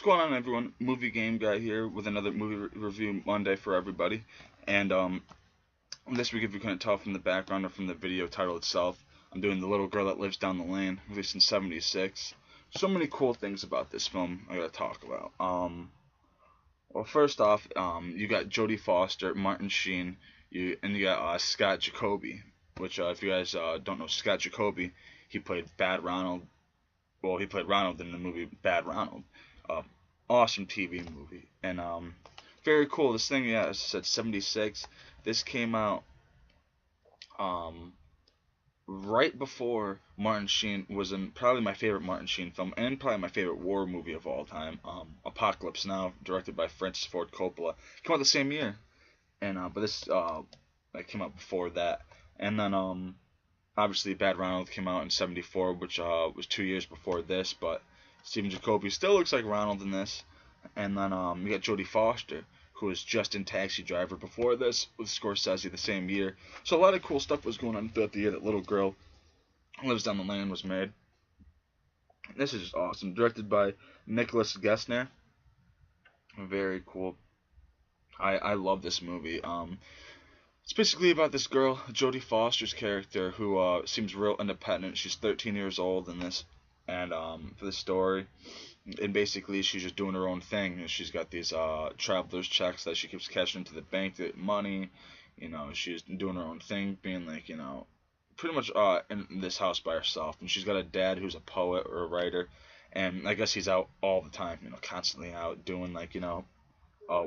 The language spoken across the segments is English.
going on, everyone? Movie Game Guy here with another movie review Monday for everybody. And this week, if you couldn't tell from the background or from the video title itself, I'm doing The Little Girl That Lives Down the Lane, released in '76. So many cool things about this film I gotta talk about. Well, first off, you got Jodie Foster, Martin Sheen, and you got Scott Jacoby. Which, if you guys don't know Scott Jacoby, he played Bad Ronald. Well, he played Ronald in the movie Bad Ronald. Uh, awesome TV movie, and very cool. This thing, yeah, as I said, '76. This came out um, right before Martin Sheen was in probably my favorite Martin Sheen film, and probably my favorite war movie of all time, Apocalypse Now, directed by Francis Ford Coppola. Came out the same year, and but this like came out before that, and then obviously Bad Ronald came out in '74, which was 2 years before this, but Stephen Jacoby still looks like Ronald in this. And then you got Jodie Foster, who was just in Taxi Driver before this with Scorsese the same year. So a lot of cool stuff was going on throughout the year that Little Girl Lives Down the Lane was made. This is just awesome. Directed by Nicholas Gessner. Very cool. I love this movie. It's basically about this girl, Jodie Foster's character, who seems real independent. She's 13 years old in this, and for the story, and basically she's just doing her own thing. And she's got these traveler's checks that she keeps cashing into the bank to get money. She's doing her own thing, being like, pretty much in this house by herself. And she's got a dad who's a poet or a writer, and I guess he's out all the time, constantly out doing like,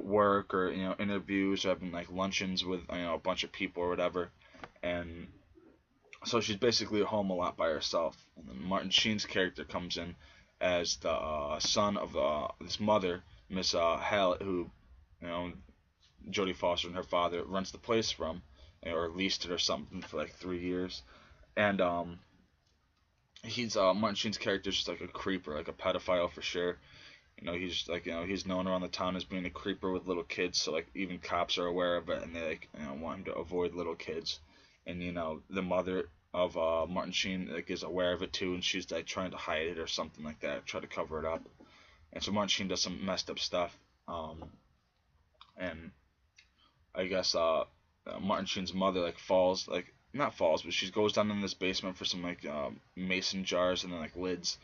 work or interviews or having like luncheons with a bunch of people or whatever, and so she's basically at home a lot by herself. And then Martin Sheen's character comes in as the son of this mother, Miss Hallett, who you know Jodie Foster and her father rents the place from, or leased it or something for like 3 years, and he's Martin Sheen's character is just like a creeper, like a pedophile for sure. He's like, he's known around the town as being a creeper with little kids, so like even cops are aware of it, and they like, want him to avoid little kids. And the mother of Martin Sheen like is aware of it too, and she's like trying to hide it or something like that, try to cover it up. And so Martin Sheen does some messed up stuff. And I guess Martin Sheen's mother like falls, like not falls, but she goes down in this basement for some like mason jars and then like lids,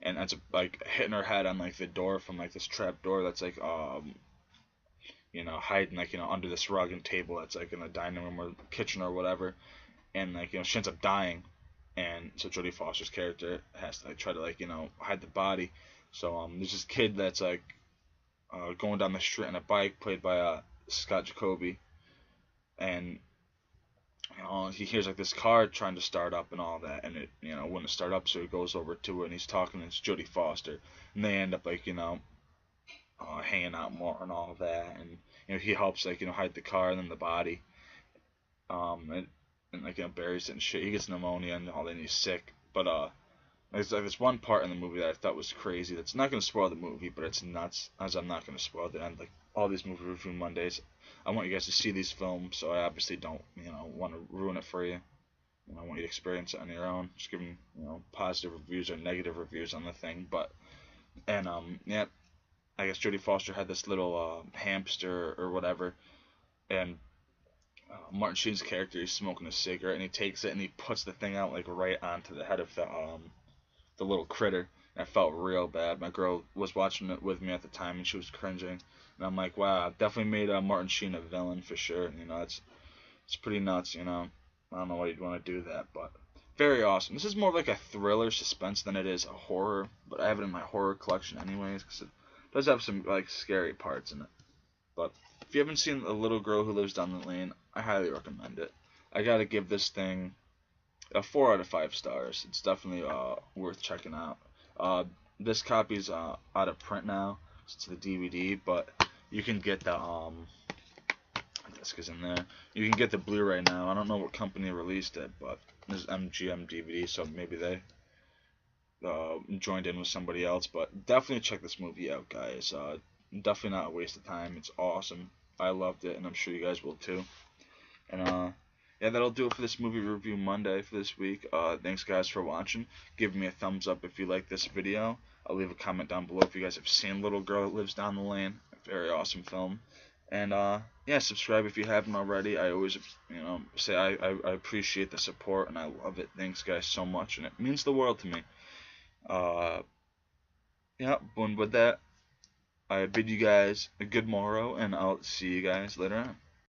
and ends up like hitting her head on like the door from like this trap door that's like hiding like under this rug and table that's like in the dining room or kitchen or whatever, and like she ends up dying, and so Jodie Foster's character has to like try to like hide the body. So there's this kid that's like going down the street on a bike played by Scott Jacoby, and he hears like this car trying to start up and all that, and it wouldn't start up, so he goes over to it and he's talking, and it's Jodie Foster, and they end up like hanging out more and all that, and he helps like hide the car and then the body, and like buries it and shit. He gets pneumonia and all that, and he's sick. But there's like this one part in the movie that I thought was crazy. That's not gonna spoil the movie, but it's nuts. As I'm not gonna spoil it. And like all these movie review Mondays, I want you guys to see these films, so I obviously don't want to ruin it for you. I want you to experience it on your own. Just giving positive reviews or negative reviews on the thing. But and yeah, I guess Jodie Foster had this little hamster or whatever, and Martin Sheen's character, he's smoking a cigarette, and he takes it and he puts the thing out like right onto the head of the little critter. And I felt real bad. My girl was watching it with me at the time, and she was cringing. And I'm like, wow, definitely made Martin Sheen a villain for sure. And, it's pretty nuts. I don't know why you'd want to do that, but very awesome. This is more like a thriller suspense than it is a horror, but I have it in my horror collection anyways because it does have some like scary parts in it. But if you haven't seen A Little Girl Who Lives Down the Lane, I highly recommend it. I gotta give this thing a 4 out of 5 stars. It's definitely worth checking out. This copy's out of print now. It's the DVD, but you can get the disc is in there. You can get the Blu-ray now. I don't know what company released it, but there's MGM DVD, so maybe they joined in with somebody else. But definitely check this movie out, guys. Definitely not a waste of time. It's awesome. I loved it, and I'm sure you guys will too. And yeah, that'll do it for this movie review Monday for this week. Thanks guys for watching. Give me a thumbs up if you like this video. leave a comment down below if you guys have seen Little Girl That Lives Down the Lane. A very awesome film. And yeah, subscribe if you haven't already. I always, say I appreciate the support and I love it. Thanks guys so much, and it means the world to me. Yeah, and with that, I bid you guys a good morrow, and I'll see you guys later on.